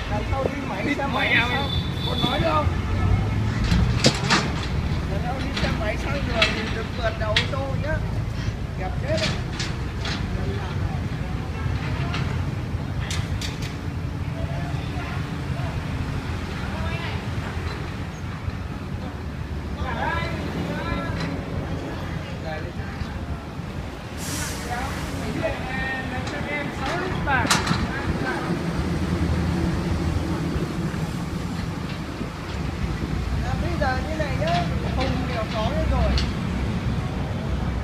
Lần sau đi máy xe máy sao? Còn nói nữa không? Lần sau đi xe máy sang đường thì đừng vượt đầu ô tô nhá. Kẹp chết đấy. Bây giờ như này nhá, Hùng đều có hết rồi.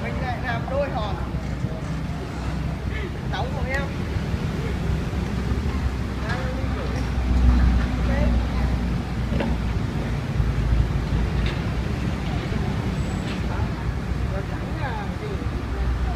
Mình lại làm đôi hòn. Đóng của em. Hãy subscribe cho kênh Ghiền Mì Gõ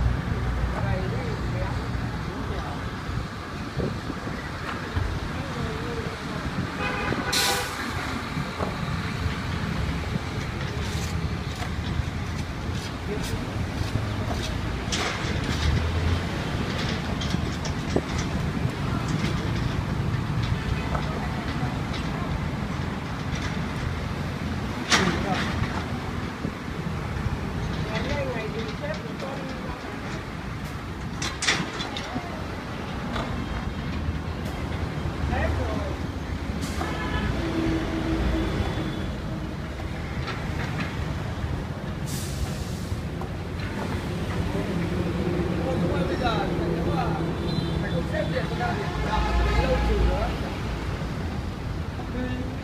để không bỏ lỡ những video hấp dẫn.